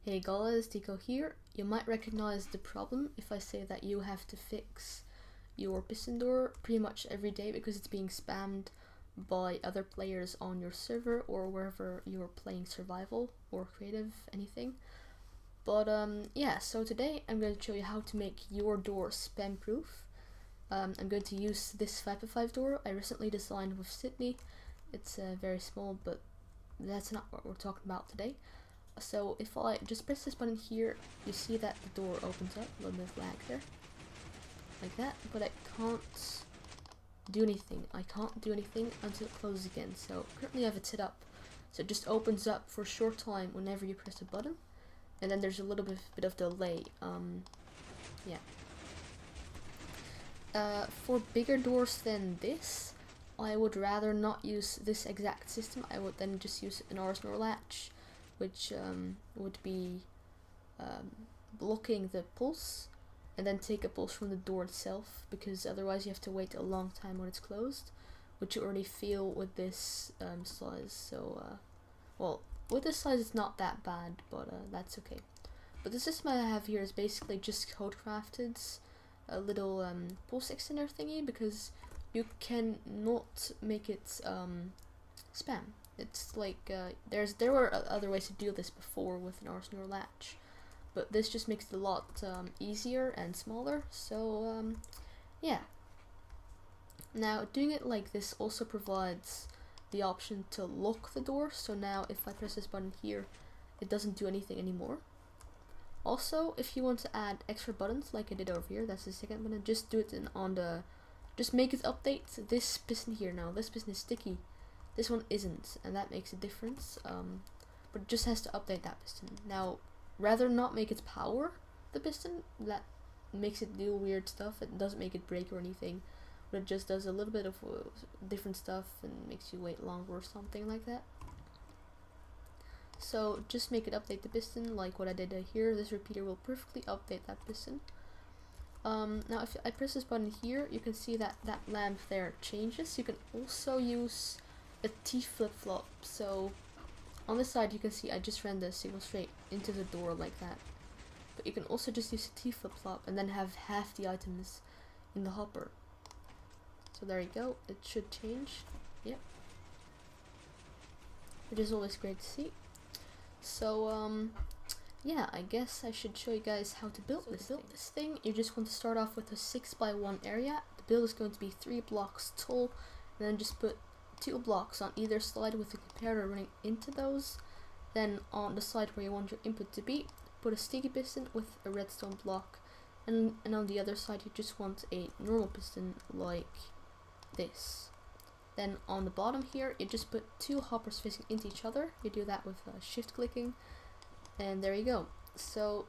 Hey guys, Dico here. You might recognize the problem if I say that you have to fix your piston door pretty much every day because it's being spammed by other players on your server or wherever you're playing survival or creative, anything. But yeah, so today I'm going to show you how to make your door spam proof. I'm going to use this 5x5 door I recently designed with Sydney. It's very small, but that's not what we're talking about today. So if I just press this button here, you see that the door opens up, a little bit of lag there, like that, but I can't do anything. I can't do anything until it closes again. So currently I have it set up, so it just opens up for a short time whenever you press a button, and then there's a little bit of delay. Yeah. For bigger doors than this, I would rather not use this exact system. I would then just use an RS latch, which would be blocking the pulse and then take a pulse from the door itself, because otherwise you have to wait a long time when it's closed, which you already feel with this size. So well, with this size it's not that bad, but that's okay. But the system I have here is basically just Codecrafted's a little pulse extender thingy, because you can not make it spam. It's like there were other ways to do this before with an Arsenal latch, but this just makes it a lot easier and smaller. So yeah. Now doing it like this also provides the option to lock the door. So now if I press this button here, it doesn't do anything anymore. Also, if you want to add extra buttons like I did over here, that's the second button, just do it just make it update this piston here. Now this piston is sticky, this one isn't, and that makes a difference, but it just has to update that piston. Now rather not make it power the piston, that makes it do weird stuff. It doesn't make it break or anything, but it just does a little bit of different stuff and makes you wait longer or something like that. So just make it update the piston like what I did here. This repeater will perfectly update that piston. Now if I press this button here, you can see that that lamp there changes. You can also use a T flip-flop. So on this side you can see I just ran the signal straight into the door like that. But you can also just use a T flip-flop and then have half the items in the hopper. So there you go, it should change. Yep. Which is always great to see. So yeah, I guess I should show you guys how to build this thing. You just want to start off with a 6x1 area. The build is going to be 3 blocks tall, and then just put 2 blocks on either side with the comparator running into those. Then on the side where you want your input to be, put a sticky piston with a redstone block, and on the other side you just want a normal piston like this. Then on the bottom here you just put 2 hoppers facing into each other. You do that with shift clicking, and there you go. So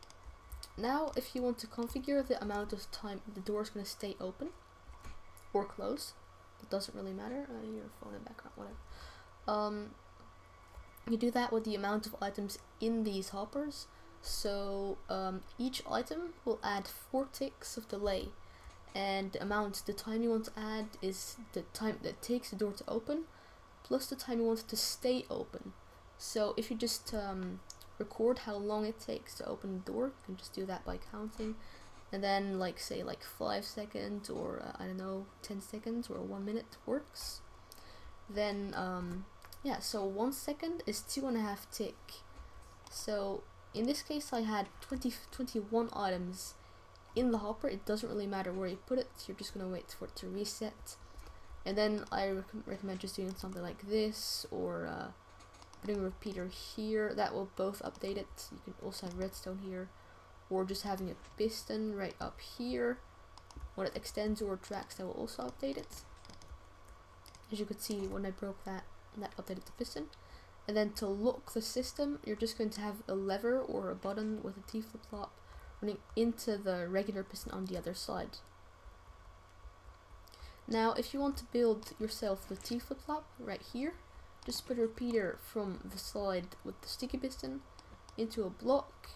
now if you want to configure the amount of time the door is going to stay open or closed, it doesn't really matter, your phone in the background, whatever. You do that with the amount of items in these hoppers. So each item will add 4 ticks of delay, and the time you want to add is the time that it takes the door to open plus the time you want it to stay open. So if you just record how long it takes to open the door, you can just do that by counting, and then like say like 5 seconds or I don't know, 10 seconds or 1 minute works. Then yeah, so 1 second is 2.5 tick. So in this case I had 21 items in the hopper. It doesn't really matter where you put it, you're just gonna wait for it to reset. And then I recommend just doing something like this, or putting a repeater here. That will both update it. You can also have redstone here, or just having a piston right up here. When it extends or retracts, that will also update it. As you could see, when I broke that, that updated the piston. And then to lock the system, you're just going to have a lever or a button with a T flip-flop running into the regular piston on the other side. Now if you want to build yourself the T flip-flop right here, just put a repeater from the side with the sticky piston into a block.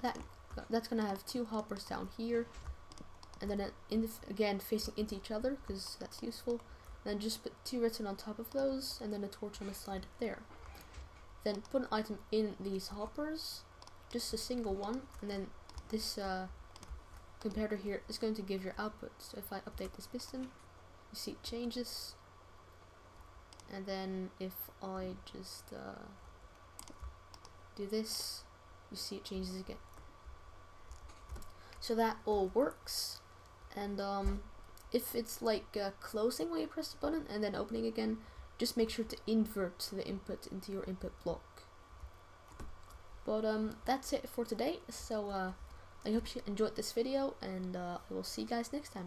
That's gonna have 2 hoppers down here, and then again facing into each other because that's useful. Then just put 2 redstone on top of those, and then a torch on the side there. Then put an item in these hoppers, just a single one, and then this comparator here is going to give your output. So if I update this piston, you see it changes, and then if I just do this, you see it changes again. So that all works, and if it's like closing when you press the button and then opening again, just make sure to invert the input into your input block. But that's it for today, so I hope you enjoyed this video, and I will see you guys next time.